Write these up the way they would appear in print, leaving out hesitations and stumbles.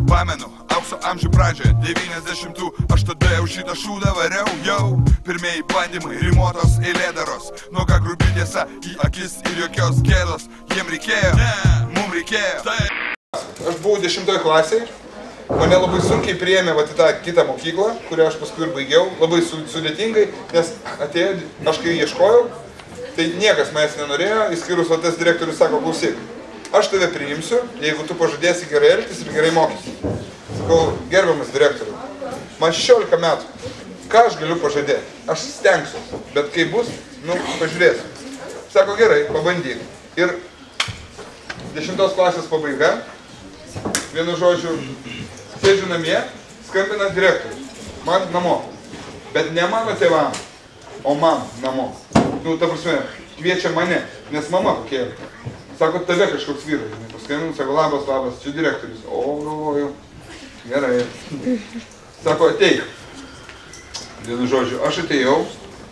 Pamenu, aukso amžių pradžią, 90-ų, aš tada jau šitą šūdą variau, jau. Pirmieji bandymai, rimuotos eilėdaros, nuoga grubi tiesa į akis ir jokios gėdos. Jiem reikėjo, mum reikėjo. Aš buvau 10 klasėje, mane labai sunkiai priėmė į tą kitą mokyklą, kurią aš paskui ir baigiau, labai sudėtingai, nes atėjo, aš kai ieškojau, tai niekas manęs nenorėjo, išskyrus tas direktorius sako, klausyk, aš tave priimsiu, jeigu tu pažadėsi gerai elgtis ir gerai mokysi. Sakau, gerbiamas direktoriu, man 16 metų, ką aš galiu pažadėti? Aš stengsiu, bet kai bus, pažiūrėsiu. Sako, gerai, pabandyk. Ir 10 klasės pabaiga, vienu žodžiu, sėdžiu namie, skambina direktorius, man namo, bet ne mano tėvam, o man namo. Ta prasme, kviečia mane, nes mama kokia. Sako, tave kažkoks vyras, paskambinu, sako, labas, čia direktorius. O, galvoju, gerai. Sako, ateik. Vienu žodžiu, aš atėjau,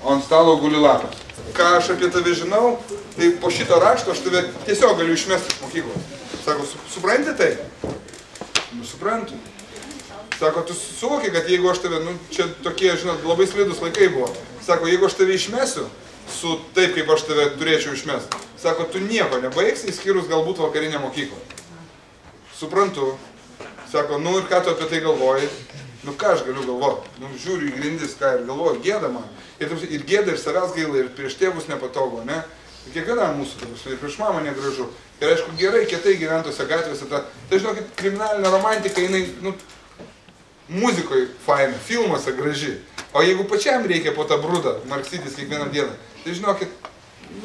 o ant stalo guli lapas. Ką aš apie tave žinau, tai po šito rašto aš tave tiesiog galiu išmesti iš mokyklos. Sako, supranti tai? Suprantu. Sako, tu suvoki, kad jeigu aš tave, čia tokie, žinot, labai slidus laikai buvo. Sako, jeigu aš tave išmesiu, su taip, kaip aš tave turėčiau išmesti. Sako, tu nieko nebaigsi, išskyrus galbūt vakarinę mokyklą. Suprantu. Sako, ir ką tu apie tai galvoji? Ką aš galiu galvoti? Žiūriu į grindis, ką ir galvoju, gėda man. Ir gėda ir savęs gaila, ir prieš tėvus nepatogu, ne? Kiekvienam mūsų, ir prieš mamą negražu. Ir aišku, gerai, kietai gyventose gatvėse, tai žinokit, kriminalinė romantika, jinai, muzikoje faina, filmuose graži. O jeigu pačiam reikia po tą brudą marksytis kiekvieną dieną, tai žinokit,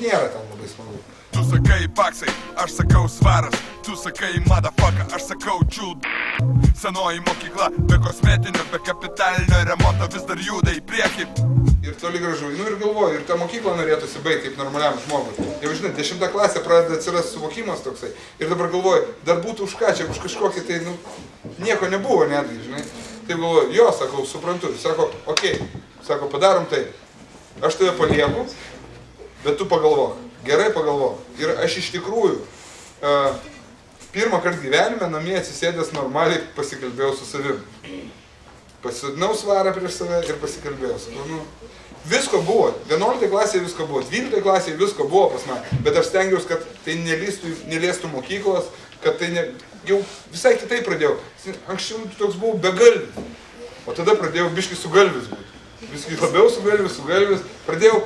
nėra ten labai smagu. Tu sakai baksai, aš sakau svaras, tu sakai motherfucker, aš sakau čiūd. Senoji mokykla, be kosmetinio, be kapitalinio remonto vis dar juda į priekį. Ir toli gražu, ir galvoju, ir tą mokyklą norėtųsi baigti kaip normaliam žmogui. Jau žinai, 10 klasė pradeda atsiras suvokimas toksai. Ir dabar galvoju, dar būtų už ką, čia už kažkokį tai, nieko nebuvo netgi, žinai. Taip galvoju, jo, sakau, suprantu. Sako, okei, sako, padarom tai. Aš tave palieku, bet tu pagalvok. Gerai pagalvok. Ir aš iš tikrųjų pirmą kartą gyvenime namie atsisėdęs normaliai pasikalbėjau su savim. Pasidinau svarą prieš save ir pasikalbėjau. Sakau, visko buvo. 11 klasėje visko buvo, 12 klasėje visko buvo pas mane. Bet aš stengiausi, kad tai neliestų mokyklos, kad tai jau visai kitaip pradėjau. Anksčiau toks buvau begalvis. O tada pradėjau biškai sugalvis būti. Viskai labiau sugalvis. Pradėjau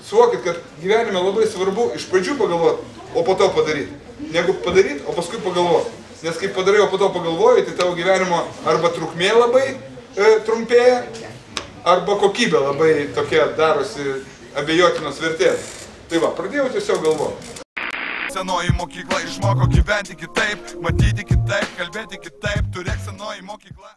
suvokit, kad gyvenime labai svarbu iš pradžių pagalvoti, o po to padaryti. Negu padaryti, o paskui pagalvoti. Nes kai padarai, o po to pagalvoji, tai tavo gyvenimo arba trukmė labai trumpėja, arba kokybė labai tokia darosi abejotinos vertės. Tai va, pradėjau tiesiog galvoti. Senoji mokykla išmoko gyventi kitaip, matyti kitaip, kalbėti kitaip, turėk senoji mokykla.